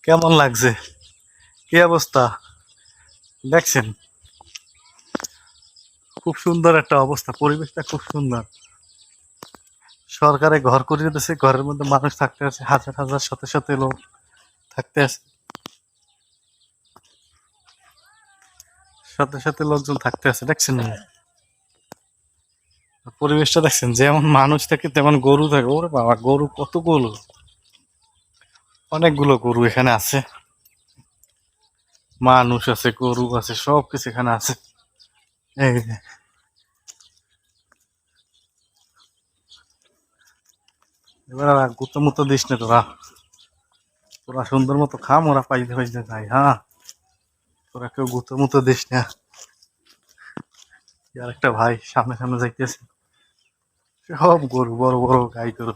কেমন লাগছে? কি অবস্থা দেখছেন? খুব সুন্দর একটা অবস্থা, পরিবেশটা খুব সুন্দর। সরকারে ঘর করে দিতেছে, ঘরের মধ্যে মানুষ থাকতে আছে, হাজার হাজার শত শত লোক থাকতে আছে, সাথে সাথে লোকজন থাকতে আছে। দেখছেন না পরিবেশটা? দেখছেন যেমন মানুষ থাকে তেমন গরু থাকে। ওরে বাবা, গরু কতগুলো, অনেকগুলো গরু এখানে আছে। মানুষ আছে, গরু আছে, সব কিছু এখানে আছে। এই যে, এবার আর গুতো মুতো দিস না তোরা, তোরা সুন্দর মতো খা, মোরা পাইতে পাইতে যাই। হ্যাঁ, তোরা কেউ গুতো মুতো দিস না। আর একটা ভাই সামনে সামনে যাইতেছে, সব গরু, বড় বড় গাই গরু।